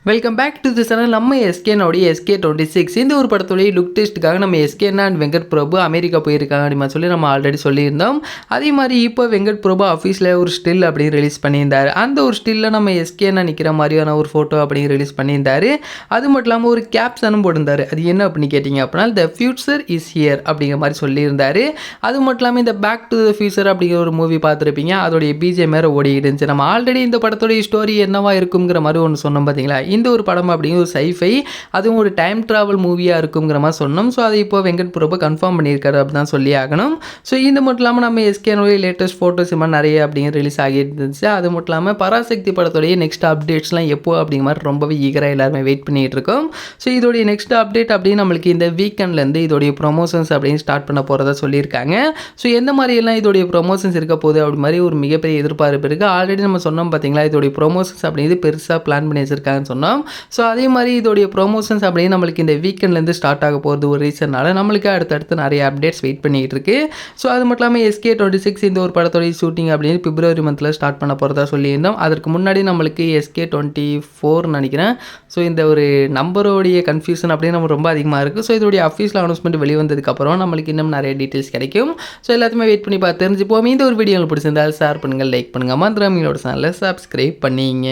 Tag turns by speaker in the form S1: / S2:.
S1: Welcome back to the channel. நம்ம எஸ்கேனோடைய SK26 இந்த ஒரு படத்துடைய லுக் டெஸ்ட்டுக்காக நம்ம எஸ்கேனா அண்ட் வெங்கட் பிரபு அமெரிக்கா போயிருக்காங்க அப்படின்னு சொல்லி நம்ம ஆல்ரெடி சொல்லியிருந்தோம். அதே மாதிரி இப்போ வெங்கட் பிரபு ஆஃபீஸில் ஒரு ஸ்டில் அப்படின்னு ரிலீஸ் பண்ணியிருந்தார். அந்த ஒரு ஸ்டில்ல நம்ம எஸ்கேனா நிற்கிற மாதிரியான ஒரு ஃபோட்டோ அப்படின்னு ரிலீஸ் பண்ணியிருந்தார். அது மட்டும் இல்லாமல் ஒரு கேப்ஷனும் போட்டிருந்தார். அது என்ன அப்படின்னு கேட்டிங்க அப்படின்னா, த ஃபியூச்சர் இஸ் ஹியர் அப்படிங்கிற மாதிரி சொல்லியிருந்தார். அது மட்டும் இல்லாமல் இந்த பேக் டு த ஃபியூச்சர் அப்படிங்கிற ஒரு மூவி பார்த்துருப்பீங்க. அதோடைய பிஜிஎம் வேறு ஓடிக்கிட்டு இருந்துச்சு. நம்ம ஆல்ரெடி இந்த படத்துடைய ஸ்டோரி என்னவா இருக்குங்கிற மாதிரி ஒன்று சொன்னோம் பார்த்தீங்களா. இந்த ஒரு படம் அப்படிங்கிற ஒரு சைஃபை, அதுவும் ஒரு டைம் ட்ராவல் மூவியாக இருக்குங்கிற மாதிரி சொன்னோம். ஸோ அதை இப்போ வெங்கட் பிரபு கன்ஃபார்ம் பண்ணியிருக்காரு அப்படி தான் சொல்லி ஆகணும். ஸோ இது மட்டும் இல்லாமல் நம்ம எஸ்கேனுடைய லேட்டஸ்ட் ஃபோட்டோஸ் மாதிரி நிறைய அப்படிங்கிற ரிலீஸ் ஆகிட்டு இருந்துச்சு. அது மட்டும் இல்லாமல் பராசக்தி படத்துடைய நெக்ஸ்ட் அப்டேட்ஸ்லாம் எப்போ அப்படிங்கிற மாதிரி ரொம்பவே ஈகராக எல்லாருமே வெயிட் பண்ணிகிட்டு இருக்கோம். ஸோ இதோடைய நெக்ஸ்ட் அப்டேட் அப்படின்னு நம்மளுக்கு இந்த வீக்கெண்ட்லேருந்து இதோடைய ப்ரொமோஷன்ஸ் அப்படின்னு ஸ்டார்ட் பண்ண போகிறதா சொல்லியிருக்காங்க. ஸோ எந்த மாதிரியெல்லாம் இதோடைய ப்ரொமோஷன்ஸ் இருக்க போகுது அப்படி மாதிரி ஒரு மிகப்பெரிய எதிர்பார்ப்பு இருக்குது. ஆல்ரெடி நம்ம சொன்னோம் பார்த்தீங்களா, இதோடைய ப்ரொமோஷன்ஸ் அப்படிங்கிறது பெருசாக பிளான் பண்ணி வச்சிருக்காங்கன்னு சொன்னோம். ஸோ அதே மாதிரி இதோடைய ப்ரொமோஷன்ஸ் அப்படின்னு நம்மளுக்கு இந்த வீக்கெண்ட்லேருந்து ஸ்டார்ட் ஆக போகிறது ஒரு ரீசன்னால நம்மளுக்கு அடுத்தடுத்து நிறைய அப்டேட்ஸ் வெயிட் பண்ணிகிட்டு இருக்கு. ஸோ அது மட்டும் இல்லாமல் SK26 இந்த ஒரு படத்தோடைய ஷூட்டிங் அப்படின்னு பிப்ரவரி மந்தில் ஸ்டார்ட் பண்ண போகிறதா சொல்லியிருந்தோம். அதற்கு முன்னாடி நம்மளுக்கு SK24 நினைக்கிறேன். ஸோ இந்த ஒரு நம்பரோடைய கன்ஃபியூஷன் அப்படின்னு நம்ம ரொம்ப அதிகமாக இருக்குது. ஸோ இதோடைய அஃபீஷியல் அனௌன்ஸ்மெண்ட் வெளிவந்ததுக்கப்புறம் நம்மளுக்கு இன்னும் நிறைய டீட்டெயில்ஸ் கிடைக்கும். ஸோ எல்லாத்தையுமே வெயிட் பண்ணி பார்த்து தெரிஞ்சுப்போம். இந்த ஒரு வீடியோ பிடிச்சிருந்தால் ஷேர் பண்ணுங்கள், லைக் பண்ணுங்கள், மந்திரம் எங்களோட சேனலை சப்ஸ்கிரைப் பண்ணிங்க.